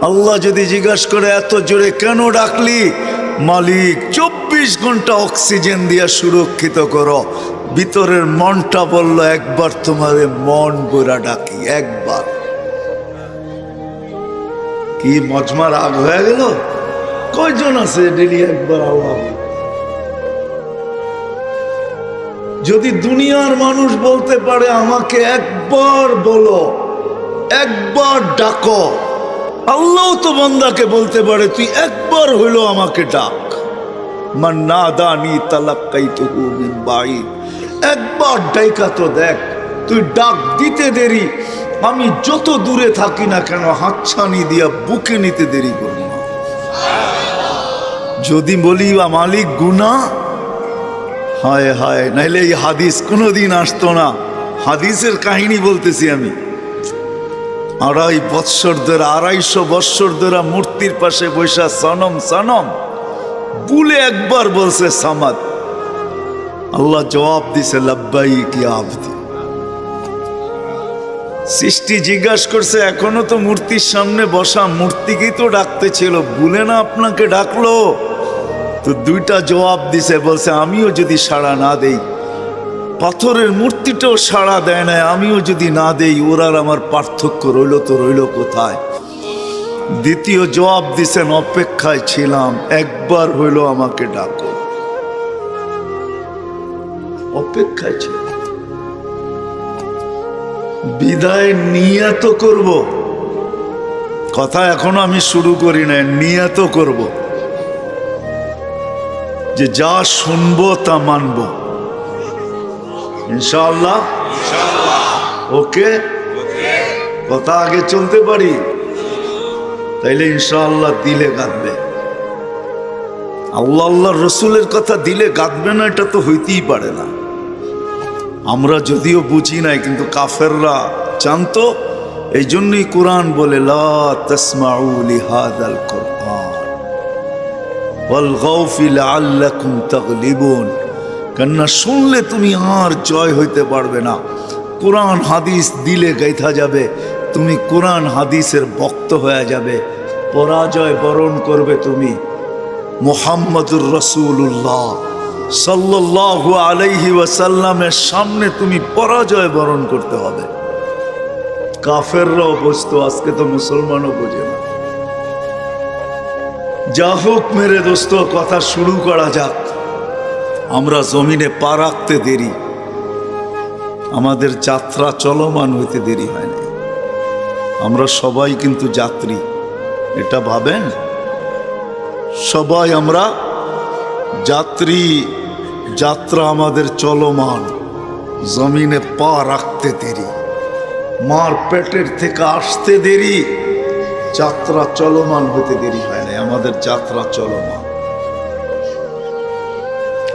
আল্লাহ যদি জিজ্ঞাসা করে এত জোরে কেন ডাকলি, মালিক 24 ঘন্টা অক্সিজেন দিয়া সুরক্ষিত করো। ভিতরের মনটা বলল একবার তোমারে মন গোরা ডাকি, একবার। কি মজমা রাগ হয়ে গেল? কয়জন আছে ডেলি একবার আল্লাহ? যদি দুনিয়ার মানুষ বলতে পারে আমাকে একবার বলো, একবার ডাকো, আল্লাহ তো বান্দাকে বলতে পারে তুই একবার হইলো আমাকে ডাক। মান নাদানি তালাক্কাইতুহু মিন বাঈদ। একবার ডাইকা তো দেখ, তুই ডাক দিতে দেরি, আমি যত দূরে থাকি না কেন হাতছানি দিয়া বুকে নিতে দেরি করি না। যদি বলি মালিক গুনাহ, হায় হায়, নাইলে এই হাদিস কোনোদিন আসতো না। হাদিসের কাহিনী বলতেছি আমি। 250 বৎসর ধরে মূর্তির পাশে বৈশা সনম সনম বলে একবার বলছে সামাদ। আল্লাহ জবাব দিছে লাব্বাইক ইয়া আবদি। সৃষ্টি জিজ্ঞাসা করছে এখনো তো মূর্তির সামনে বসা, মূর্তিকেই তো ডাকতে ছিল, ভুলে না আপনাকে ডাকলো? তো দুইটা জবাব দিছে, বলছে আমিও যদি সাড়া না দেই, পাথরের মূর্তিটাও সাড়া দেয় না, আমিও যদি না দেই, ওর আর আমার পার্থক্য রইল তো রইল কোথায়? দ্বিতীয় জবাব দিছেন অপেক্ষায় ছিলাম, একবার হইল আমাকে ডাকো। অপেক্ষায় ছিলাম। বিদায় নিয়ত করব, কথা এখনো আমি শুরু করি নাই, নিয়ত করব যে যা শুনবো তা মানব ইনশাআল্লাহ। ওকে, কথা আগে চলতে পারি, তাইলে ইনশাআল্লাহ দিলে গাঁদবে। আল্লাহ আল্লাহর রসুলের কথা দিলে গাঁদবে না, এটা তো হইতেই পারে না। আমরা যদিও বুঝি নাই, কিন্তু কাফেররা জানতো। এই জন্যই কোরআন বলে লা তাসমাউ লিহাযাল কুরআন ওয়ালগাউ ফি লাআল্লাকুম তাগলিবুন। কেননা শুনলে তুমি আর জয় হইতে পারবে না। কোরআন হাদিস দিলে গাইথা যাবে, তুমি কোরআন হাদিসের ভক্ত হয়ে যাবে, পরাজয় বরণ করবে তুমি। মুহাম্মদুর রাসূলুল্লাহ সাল্লাল্লাহু আলাইহি ওয়াসাল্লামের সামনে তুমি পরাজয় বরণ করতে হবে। কাফেররাও বুঝতো, আজকে তো মুসলমানও বোঝে না। যা হোক মেরে দোস্ত, কথা শুরু করা যাক। আমরা জমিনে পা রাখতে দেরি, আমাদের যাত্রা চলমান হইতে দেরি হয় না। আমরা সবাই কিন্তু যাত্রী, এটা ভাবেন। সবাই আমরা যাত্রী, যাত্রা আমাদের চলমান। জমিনে পা রাখতে দেরি, মার পেটের থেকে আসতে দেরি, যাত্রা চলমান হতে দেরি হয় না। আমাদের যাত্রা চলমান,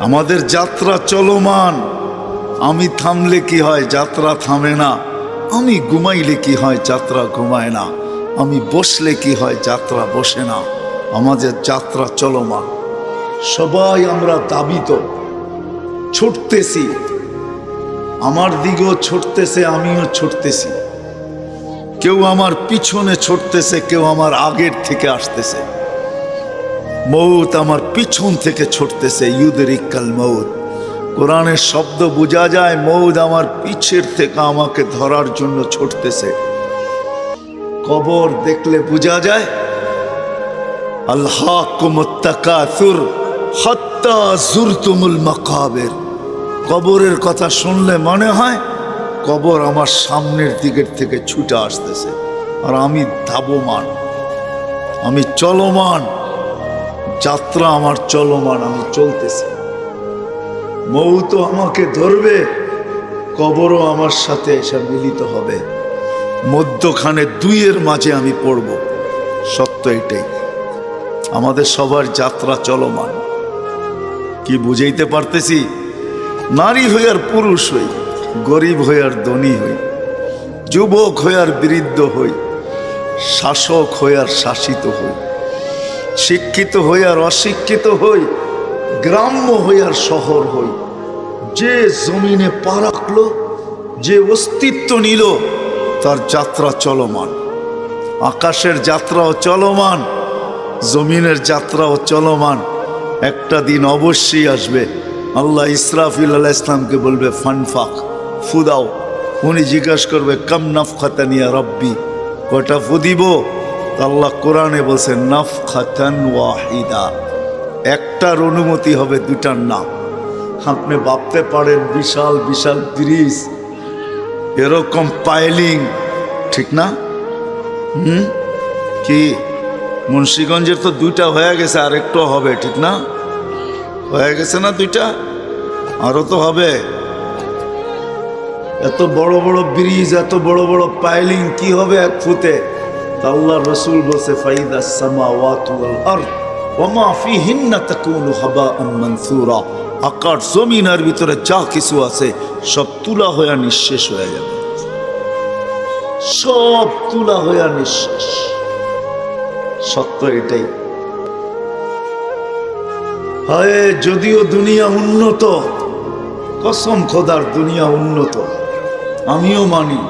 আমাদের যাত্রা চলমান। আমি থামলে কি হয়, যাত্রা থামে না। আমি ঘুমাইলে কি হয়, যাত্রা ঘুমায় না। আমি বসলে কি হয়, যাত্রা বসে না। আমাদের যাত্রা চলমান। সবাই আমরা দাবিত, ছুটতেছি। আমার দিকেও ছুটতেছে, আমিও ছুটতেছি। কেউ আমার পিছনে ছুটতেছে, কেউ আমার আগের থেকে আসতেছে। মৌত আমার পিছন থেকে ছুটতেছে, ইউদরিকাল মৌত। কোরআনের শব্দ বোঝা যায়, মৌত আমার পিছের থেকে আমাকে ধরার জন্য ছুটতেছে। কবর দেখলে বোঝা যায়, আলহাকুমুত তাকাসুর হাত্তা যুরতুমুল মাকাবির। কবরের কথা শুনলে মনে হয় কবর আমার সামনের দিকের থেকে ছুটে আসতেছে, আর আমি ধাবমান, আমি চলমান। যাত্রা আমার চলমান, আমি চলতেছি। মৌত আমাকে ধরবে, কবরও আমার সাথে এসে মিলিত হবে। মধ্যখানে দুইয়ের মাঝে আমি পড়ব। সত্য এটাই, আমাদের সবার যাত্রা চলমান। কি বুঝাইতে পারতেছি? নারী হই আর পুরুষ হই, গরিব হই আর ধনী হই, যুবক হই আর বৃদ্ধ হই, শাসক হই আর শাসিত হই, শিক্ষিত হই আর অশিক্ষিত হই, গ্রাম্য হই আর শহর হই, যে জমিনে পা রাখলো, যে অস্তিত্ব নিল, তার যাত্রা চলমান। আকাশের যাত্রাও চলমান, জমিনের যাত্রাও চলমান। একটা দিন অবশ্যই আসবে, আল্লাহ ইসরাফিল আলাইহিস সালামকে বলবে ফানফাক, ফুদাও। উনি জিজ্ঞাসা করবে কাম নাফখাতানিয়া রব্বি, কটা ফু দিব? আল্লাহ কোরআনে বলছে নাফখাতান ওয়াহিদা, একটার অনুমতি হবে, দুটার না। আপনি ভাবতে পারেন বিশাল বিশাল ব্রিজ, এরকম পাইলিং, ঠিক না? কি মুন্সিগঞ্জের তো দুইটা হয়ে গেছে, আর একটু হবে, ঠিক না? হয়ে গেছে না দুইটা? আরো তো হবে। এত বড় বড় ব্রিজ, এত বড় বড় পাইলিং কি হবে এক ফুতে? আল্লাহ রসুল বলছে ফাইদাস সামাওয়াতু ওয়াল আরদ ওয়া মা ফিহিন্না তাকুনু হাবাআন মানসুরা, আকাশ জমিনের ভিতরে যা কিছু আছে সব তুলা হয়ে নিঃশেষ হয়ে যাবে, সব তুলা হয়ে নিঃশেষ। সত্য এটাই। হায় যদিও দুনিয়া উন্নত, কসম খোদার দুনিয়া উন্নত, আমিও মানি।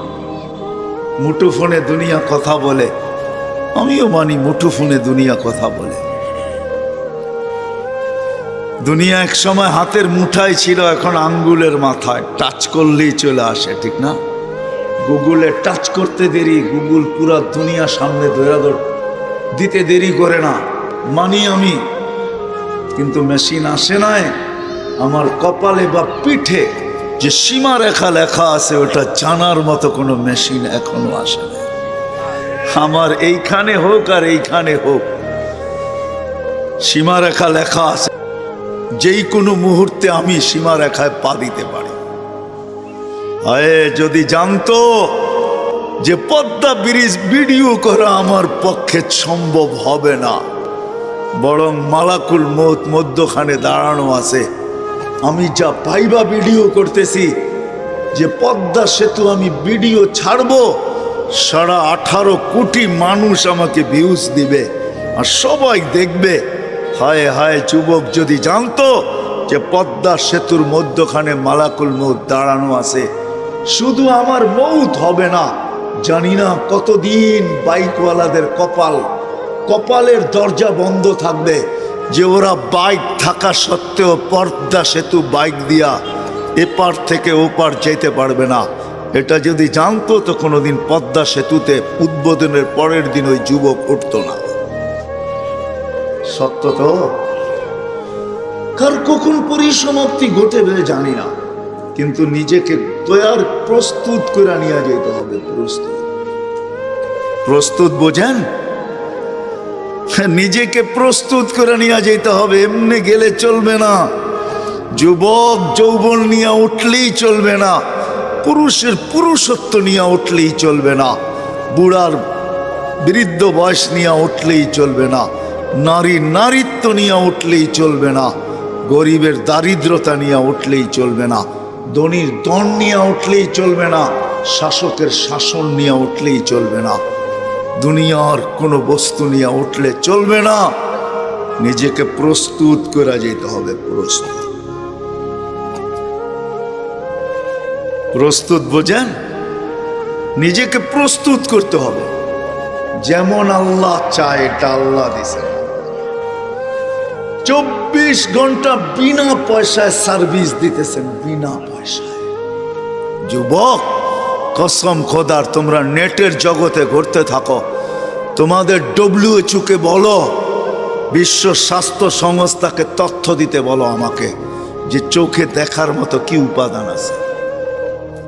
মুঠোফোনে দুনিয়া কথা বলে, আমিও মানি মুঠোফোনে দুনিয়া কথা বলে। দুনিয়া এক সময় হাতের মুঠায় ছিল, এখন আঙ্গুলের মাথায়, টাচ করলেই চলে আসে, ঠিক না? গুগলে টাচ করতে দেরি, গুগল পুরা দুনিয়া সামনে দিতে দেরি করে না, মানি আমি। কিন্তু মেশিন আসে নাই আমার কপালে বা পিঠে যে সীমারেখা লেখা আছে, ওটা জানার মতো কোনো মেশিন এখনো আসে না। আমার এইখানে হোক আর এইখানে হোক, সীমারেখা লেখা আছে, যেই কোনো মুহূর্তে আমি সীমারেখায় পা দিতে পারি। আয়ে যদি জানতো যে পদ্মা ব্রিজ ভিডিও করা আমার পক্ষে সম্ভব হবে না, বরং মালাকুল মউত মধ্যখানে দাঁড়ানো আছে, আমি যা পাইবা ভিডিও করতেছি, যে পদ্মা সেতু আমি ভিডিও ছাড়বো, 18.5 কোটি মানুষ আমাকে ভিউজ দিবে আর সবাই দেখবে। হায় হায় যুবক যদি জানতো যে পদ্মা সেতুর মধ্যখানে মালাকুল মউত দাঁড়ানো আছে, শুধু আমার মউত হবে না, জানি না কতদিন বাইকওয়ালাদের কপালের দরজা বন্ধ থাকবে, যে ওরা বাইক থাকা সত্ত্বেও পদ্মা সেতু বাইক দিয়া এপার থেকে ওপার যেতে পারবে না। এটা যদি জানতো তো কোনোদিন পদ্মা সেতুতে উদ্বোধনের পরের দিন ওই যুবক উঠতো না। সত্য তো? কার কখন পরিসমাপ্তি ঘটবে জানি না, কিন্তু নিজেকে তৈয়ার প্রস্তুত করে নিয়ে যেতে হবে। প্রস্তুত বোঝেন? নিজেকে প্রস্তুত করে নিয়ে যেতে হবে, এমনি গেলে চলবে না। যুবক যৌবন নিয়ে উঠলেই চলবে না, পুরুষের পুরুষত্ব নিয়ে উঠলেই চলবে না, বুড়ার বৃদ্ধ বয়স নিয়ে উঠলেই চলবে না, নারী নারীত্ব নিয়ে উঠলেই চলবে না, গরিবের দারিদ্রতা নিয়ে উঠলেই চলবে না, ধনীর ধন নিয়ে উঠলেই চলবে না, শাসকের শাসন নিয়ে উঠলেই চলবে না, দুনিয়ার কোনো বস্তু নিয়ে উঠলে চলবে না। নিজেকে প্রস্তুত করা যেতে হবে। প্রস্তুত বোঝেন? নিজেকে প্রস্তুত করতে হবে। যেমন আল্লাহ চায় এটা আল্লাহ দিয়েছেন। 24 ঘন্টা বিনা পয়সায় সার্ভিস দিতেছেন, বিনা পয়সায়। যুবক কসম খোদার, তোমরা নেটের জগতে ঘুরতে থাকো, তোমাদের WHO কে বলো, বিশ্ব স্বাস্থ্য সংস্থাকে তথ্য দিতে বলো আমাকে, যে চোখে দেখার মতো কি উপাদান আছে?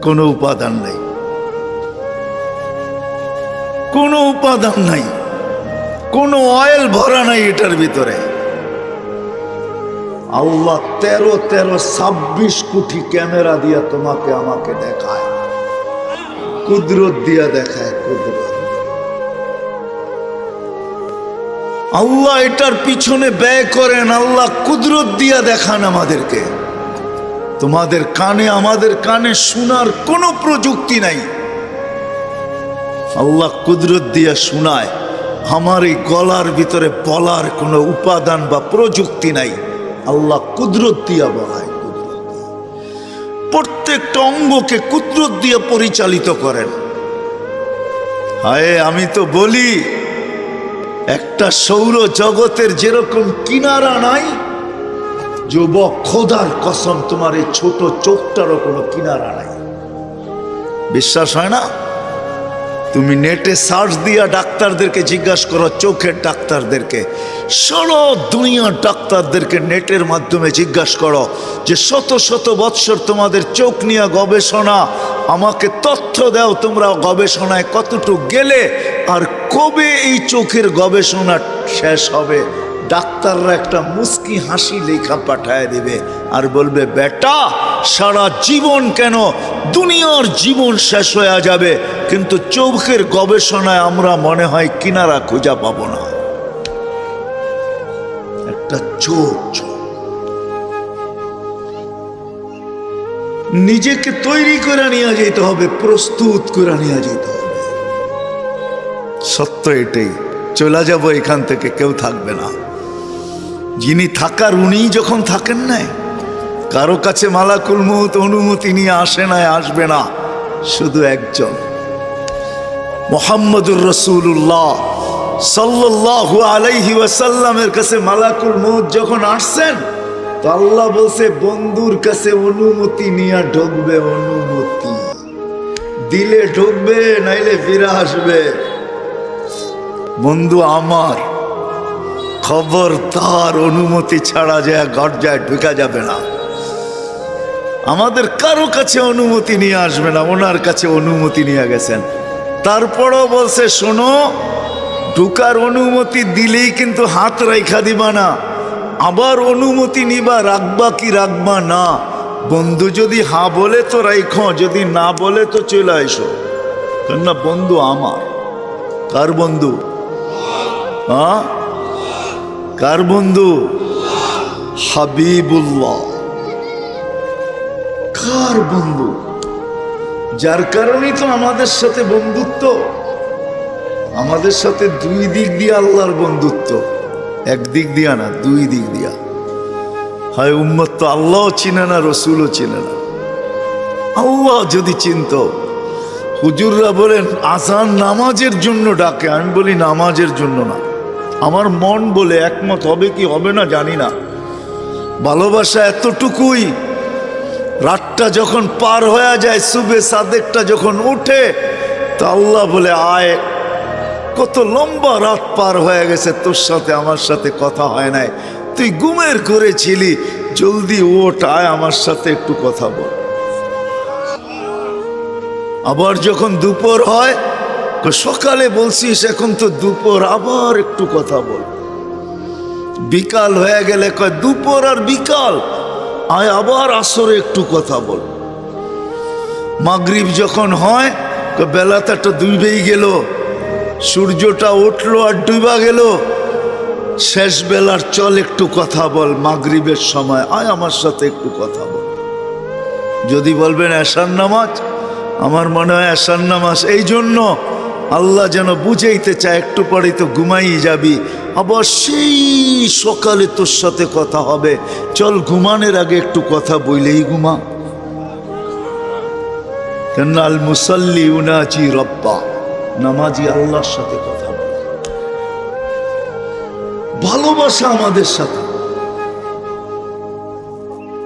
কোনো উপাদান নেই, কোনো উপাদান নাই, কোনো অয়েল ভরা নাই এটার ভিতরে। আল্লাহ 26 কোটি ক্যামেরা দিয়া তোমাকে আমাকে দেখায়, কুদরত দিয়া দেখায়, কুদরত। আল্লাহ এটার পিছনে ব্যয় করেন, আল্লাহ কুদরত দিয়া দেখান আমাদেরকে। তোমাদের কানে, আমাদের কানে শোনার কোনো প্রযুক্তি নাই, আল্লাহ কুদরত দিয়া শোনায়। আমার এই গলার ভিতরে বলার কোনো উপাদান বা প্রযুক্তি নাই, আল্লাহ কুদরত দিয়া বলায়। প্রত্যেকটা অঙ্গকে কুদরত দিয়ে পরিচালিত করেন। হায় আমি তো বলি একটা সৌর জগতের যেরকম কিনারা নাই, যুবক খোদার কসম তোমার এই ছোট চোখটারও কোনো কিনারা নাই। বিশ্বাস হয় না? তুমি নেটে সার্চ দিয়া ডাক্তারদেরকে জিজ্ঞাসা করো, চোখের ডাক্তারদেরকে, সারা দুনিয়ার ডাক্তারদেরকে নেটের মাধ্যমে জিজ্ঞাসা করো যে শত শত বৎসর তোমাদের চোখ নিয়ে গবেষণা, আমাকে তথ্য দাও তোমরা গবেষণায় কতটুকু গেলে আর কবে এই চোখের গবেষণা শেষ হবে। ডাক্তাররা একটা মুস্কি হাসি লেখা পাঠায় দিবে আর বলবে, বেটা সারা জীবন কেন, দুনিয়ার জীবন শেষ হয়ে যাবে, কিন্তু চোখের গবেষণায় আমরা মনে হয় কিনারা খুঁজে পাবো না। একটা চোখ নিজেকে তৈরি করে নিয়ে যেতে হবে, প্রস্তুত করে নিয়ে যেতে হবে। সত্য এটাই, চলে যাব এখান থেকে, কেউ থাকবে না। যিনি থাকার উনিই যখন থাকেন নাই, কারো কাছে মালাকুল মউত অনুমতি নিয়ে আসে নাই, আসবে না, শুধু একজন মুহাম্মদুর রাসূলুল্লাহ সাল্লাল্লাহু আলাইহি ওয়াসাল্লামের কাছে মালাকুল মউত যখন আসছেন, তো আল্লাহ বলছে বন্ধুর কাছে অনুমতি নিয়ে ঢুকবে, অনুমতি দিলে ঢুকবে, নাইলে ফিরে আসবে। বন্ধু আমার, খবরদার অনুমতি ছাড়া যায় গর্জায় ঢুকা যাবে না। আমাদের কারো কাছে অনুমতি নিয়ে আসবে না, ওনার কাছে অনুমতি নিয়ে গেছেন। তারপরও বলছে, শোনো, ঢুকার অনুমতি দিলেই কিন্তু হাত রাইখা দিবা না, আবার অনুমতি নিবা, রাখবা কি রাখবা না। বন্ধু যদি হ্যাঁ বলে তো রাইখো, যদি না বলে তো চলে আইসো। কেননা বন্ধু আমার। কার বন্ধু? হ্যাঁ, কার বন্ধু? হাবিবুল্লাহ। কার বন্ধু? যার কারণেই তো আমাদের সাথে বন্ধুত্ব। আমাদের সাথে দুই দিক দিয়ে আল্লাহর বন্ধুত্ব, এক দিক দিয়া না, দুই দিক দিয়া। হয় উম্মত তো আল্লাহও চিনে না, রসুলও চিনে না। আল্লাহ যদি চিনত, হুজুররা বলেন আজান নামাজের জন্য ডাকে, আমি বলি নামাজের জন্য না। আমার মন বলে, একমত হবে কি হবে না জানি না। ভালোবাসা এতটুকুই, রাতটা যখন পার হয়ে যায়, সুবে সাদেকটা যখন উঠে, তা আল্লাহ বলে, আয়, কত লম্বা রাত পার হয়ে গেছে, তোর সাথে আমার সাথে কথা হয় নাই, তুই ঘুমের করেছিলি, জলদি ওঠ, আয় আমার সাথে একটু কথা বল। আবার যখন দুপুর হয়, সকালে বলছিস, এখন তো দুপুর, আবার একটু কথা বল। বিকাল হয়ে গেলে কয় দুপুর আর বিকাল, আয় আবার আসরে একটু কথা বল। মাগরিব যখন হয়, বেলাটা তো ডুবেই গেল, সূর্যটা উঠলো আর ডুবা গেল, শেষ বেলার চল একটু কথা বল। মাগরিবের সময় আয় আমার সাথে একটু কথা বল। যদি বলবেন এশার নামাজ, আমার মনে হয় এশার নামাজ এই জন্য আল্লাহ যেন বুঝাইতে চায়, একটু পরেই তো ঘুমাই যাবি, আবার সেই সকালে তোর সাথে কথা হবে, চল ঘুমানোর আগে একটু কথা বইলেই ঘুমা। কেন আল মুসাল্লি উনাজি রব্বা, নামাজি আল্লাহর সাথে কথা বলে। ভালোবাসা আমাদের সাথে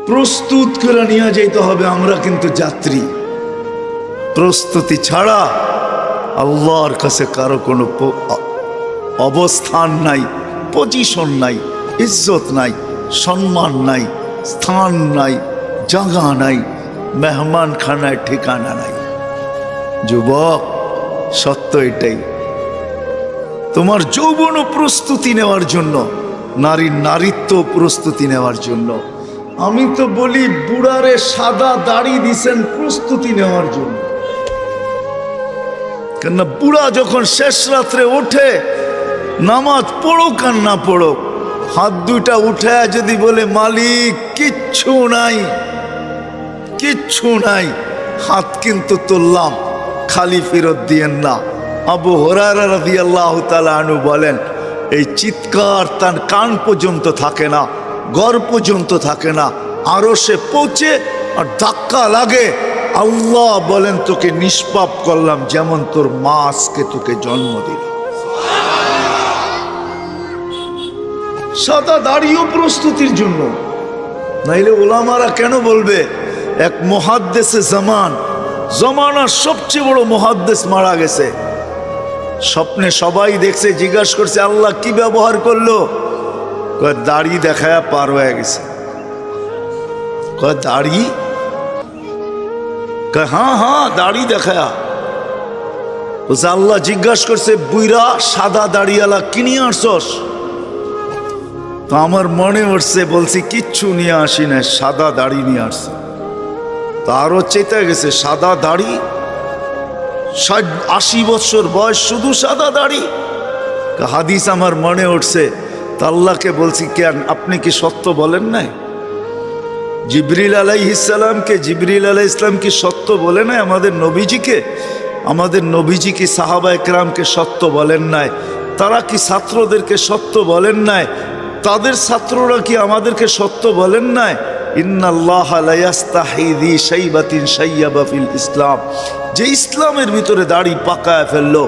প্রস্তুত করে নিয়ে যেতে হবে। আমরা কিন্তু যাত্রী, প্রস্তুতি ছাড়া আল্লাহর কাছে কারো কোনো অবস্থান নাই, পজিশন নাই, ইজ্জত নাই, সম্মান নাই, স্থান নাই, জায়গা নাই, মেহমান খানায় ঠিকানা নাই। যুবক, সত্য এটাই। তোমার যৌবন প্রস্তুতি নেওয়ার জন্য, নারীর নারীত্ব প্রস্তুতি নেওয়ার জন্য। আমি তো বলি বুড়ারে সাদা দাড়ি দিছেন প্রস্তুতি নেওয়ার জন্য। কেননা বুড়া যখন শেষ রাত্রে ওঠে, নামাজ পড়ুক আর না পড়ুক, হাত দুইটা উঠে যদি বলে মালিক কিচ্ছু নাই, কিচ্ছু নাই, হাত কিন্তু তুললাম, খালি ফেরত দিয়েন না। আবু হুরায়রা রাদিয়াল্লাহু তাআলা আনহু বলেন, এই চিৎকার তার কান পর্যন্ত থাকে না, ঘর পর্যন্ত থাকে না, আরো সে পৌঁছে আর ধাক্কা লাগে, আল্লাহ বলেন তোকে নিষ্পাপ করলাম, যেমন তোর মা আজকে তোকে জন্ম দিল। সাদা দাড়িও প্রস্তুতির জন্য, নাইলে ওলামারা কেন বলবে এক মুহাদ্দিসে জমানার সবচেয়ে বড় মুহাদ্দিস মারা গেছে। স্বপ্নে সবাই দেখছে, জিজ্ঞাসা করছে আল্লাহ কি ব্যবহার করলো? কয় দাড়ি দেখায়া পার হয়ে গেছে। কয় দাড়ি? কয় হ্যাঁ হ্যাঁ দাড়ি দেখায়া। বলছে আল্লাহ জিজ্ঞাসা করছে বুইরা সাদা দাড়িওয়ালা কি নিয়ে আসছস? তো আমার মনে উঠছে, বলছি কিচ্ছু নিয়ে আসি না, সাদা দাড়ি নিয়ে আসছে। তা আরো চেতে গেছে, সাদা দাড়ি, 80 বছর বয়স, শুধু সাদা দাড়ি। হাদিস আমার মনে উঠছে। তা আল্লাহকে বলছি কেন আপনি কি সত্য বলেন নাই? জিবরিল আলাইহিস সালাম কি সত্য বলে নাই আমাদের নবীজিকে? আমাদের নবীজি কি সাহাবা একরামকে সত্য বলেন নাই? তারা কি ছাত্রদেরকে সত্য বলেন নাই? তাদের ছাত্ররা কি আমাদেরকে সত্য বলেন নাই? ইন্নাল্লাহা লা ইয়াস্তাহি যী শাইবাতিন শাইয়াবা ফিল ইসলাম। যে ইসলামের ভিতরে দাড়ি পাকায় ফেললো,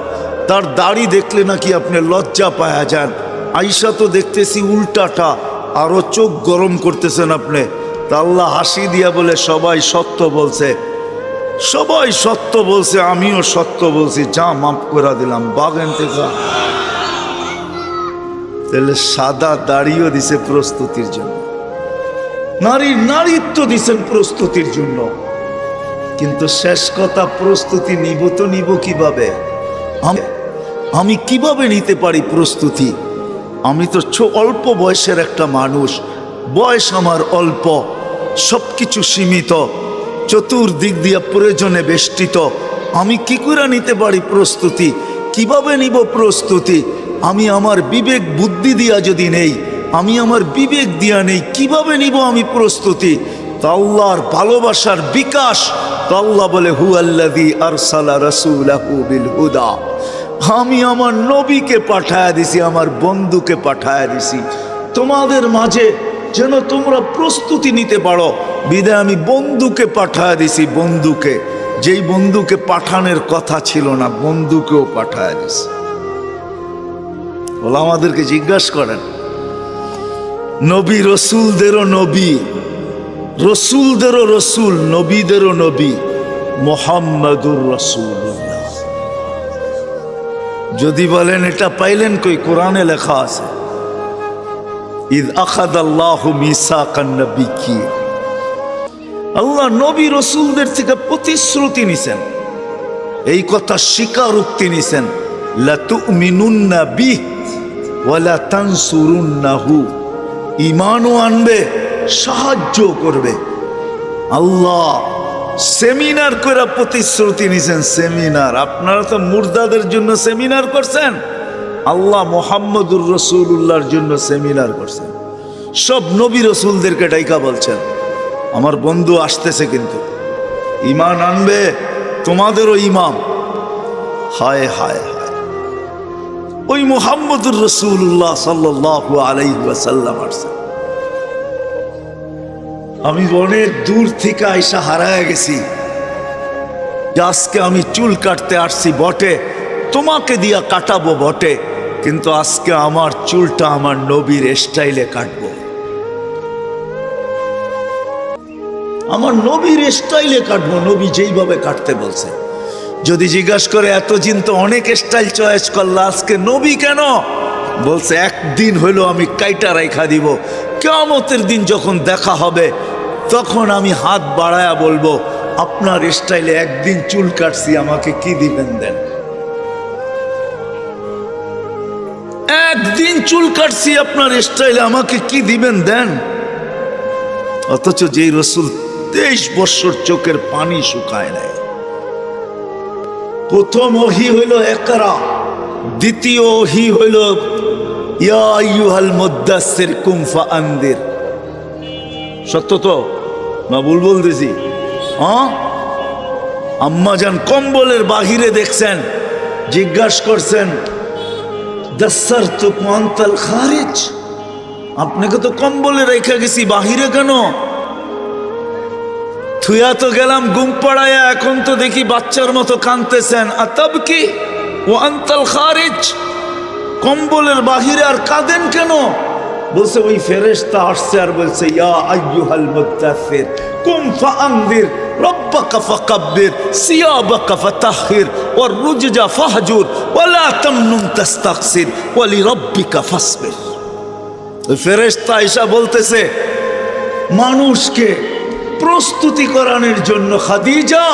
তার দাড়ি দেখলে নাকি আপনি লজ্জা পায়া যান। আয়েশা তো দেখতেছি উল্টাটা, আরো চোখ গরম করতেছেন আপনি। তা আল্লাহ হাসি দিয়া বলে সবাই সত্য বলছে, সবাই সত্য বলছে, আমিও সত্য বলছি, যা মাফ করে দিলাম, বাগেন থেকে। তাহলে সাদা দাড়িও দিছে প্রস্তুতির জন্য, নারীত্ব দিছেন প্রস্তুতির জন্য। কিন্তু শেষ কথা, প্রস্তুতি নিব কিভাবে? আমি কিভাবে নিতে পারি প্রস্তুতি? আমি তো অল্প বয়সের একটা মানুষ, বয়স আমার অল্প, সবকিছু সীমিত, চতুর্দিক দিয়া প্রয়োজনে বেষ্টিত। আমি কি করে নিতে পারি প্রস্তুতি? কিভাবে নিব প্রস্তুতি? আমি আমার বিবেক বুদ্ধি দিয়া যদি নেই, আমি আমার বিবেক দিয়া নেই, কিভাবে নিব আমি প্রস্তুতি? তা আল্লাহর ভালোবাসার বিকাশ। তা আল্লাহ বলে হুয়াল্লাযী আরসালা রাসূলাহু বিল হুদা। আমি আমার নবীকে পাঠায়া দিছি, আমার বন্ধুকে পাঠায়া দিছি তোমাদের মাঝে, যেন তোমরা প্রস্তুতি নিতে পারো। বিদায় আমি বন্ধুকে পাঠায়া দিছি, বন্ধুকে, যেই বন্ধুকে পাঠানোর কথা ছিল না, বন্ধুকেও পাঠায়া দিছি। বলে আমাদেরকে জিজ্ঞাসা করেন, নবী রসুলদেরও নবী, রসুলদেরও রসুল, নবীদেরও নবী মুহাম্মাদুর রাসূলুল্লাহ। যদি বলেন এটা পাইলেন কই? কোরআনে লেখা আছে ইয আখাযাল্লাহু মিসাকান নাবিয়্যিন। আল্লাহ নবী রসুলদের থেকে প্রতিশ্রুতি নিছেন, এই কথা স্বীকারোক্তি নিছেন, লা তুমিনুন্না বিহি ওয়া লা তানসুরুন্নাহু। ঈমানও আনবে, সাহায্য করবে। আল্লাহ সেমিনার করে প্রতিশ্রুতি নিছেন, সেমিনার। আপনারা তো মুর্দাদের জন্য সেমিনার করছেন, আল্লাহ মুহাম্মদুর রাসূলুল্লাহর জন্য সেমিনার করছেন। সব নবী রসুলদেরকে ডাইকা বলছেন আমার বন্ধু আসতেছে, কিন্তু ঈমান আনবে, তোমাদেরও ইমাম। হায় হায় হায়, ওই মুহাম্মদুর রাসূলুল্লাহ সাল্লাল্লাহু আলাইহি ওয়াসাল্লাম আসছেন। আমি অনেক দূর থেকে আইসা হারায় গেছি, আজকে আমি চুল কাটতে আসছি বটে, তোমাকে দিয়া কাটাবো বটে, কিন্তু আজকে আমার চুলটা আমার নবীর স্টাইলে কাটবো, আমার নবীর স্টাইলে কাটবো, নবী যেইভাবে কাটতে বলছে। যদি জিজ্ঞাসা করে এতদিন তো অনেক স্টাইল চয়েস করলা, আজকে নবী কেন? বলছে একদিন হইলো আমি কাইটা রাইখা দিব, কিয়ামতের দিন যখন দেখা হবে তখন আমি হাত বাড়ায়া বলবো আপনার স্টাইলে একদিন চুল কাটছি, আমাকে কি দিবেন দেন। একদিন চুল কাটছি আপনার স্টাইলে, আমাকে কি দিবেন দেন। অথচ যেই রসুল 23 বছর চোখের পানি শুকায় নাই। প্রথম ওহী হইল ইকরা, দ্বিতীয় ওহী হইল ইয়া আইয়ুহাল মুদ্দাসসির কুম ফাআনদির। সত্য তো না ভুল বলতেছি? হ্যাঁ, আম্মা জান কম্বলের বাহিরে দেখছেন, জিজ্ঞাসা করছেন দাসসারতুকুম আনতাল খারিজ, আপনাকে তো কম্বলে রেখে গেছি, বাহিরে কেন? থুয়া তো গেলাম ঘুম পাড়ায়া, এখন তো দেখি বাচ্চার মতো কাঁদতেছেন। আতব কি ও আনতাল খারিজ, কম্বলের বাহিরে আর কাঁদেন কেন? বলছে ওই ফেরেশতা আসছে আর বলছে ইয়া আইয়ুহাল মুদাথির কুম ফাআনদির রব্বাকা ফাকাব্বির সিয়াবাকা ফাতাহহির ওয়ার রুজজা ফাহজুর ওয়ালা তামনুন তাস্তাকসির ওয়ালি রব্বিকা ফাসবির। ওই ফেরেশতা আয়েশা বলতেছে মানুষকে প্রস্তুতি করানোর জন্য, খাদিজা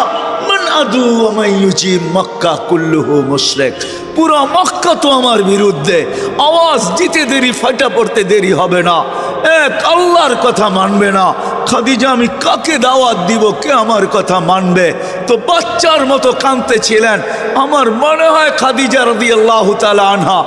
মান আদু ওয়া মান ইউজিব মক্কা কুল্লুহু মুশরিক, পুরো মক্কা তো আমার বিরুদ্ধে, আওয়াজ দিতে দেরি, ফাটা পড়তে দেরি হবে না, এক আল্লাহর কথা মানবে না। খাদিজা আমি কাকে দাওয়াত দিব, কে আমার কথা মানবে? তো বাচ্চার মতো কাঁদতেছিলেন। আমার মনে হয় খাদিজা রাদিয়াল্লাহু তাআলা আনহা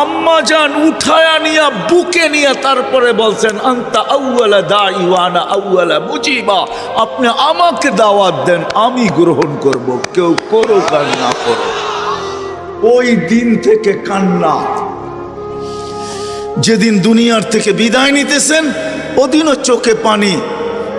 আম্মা জান উঠায়া নিয়া বুকে নিয়ে তারপরে বলছেন আনতা আউয়ালা দাঈ ওয়া আনা আউয়ালা মুজিবা, আপনি আমাকে দাওয়াত দেন, আমি গ্রহণ করব, কেউ করুক আর না করুক। ওই দিন থেকে কান্না। যেদিন দুনিয়ার থেকে বিদায় নিতেছেন ওদিনও চোখে পানি।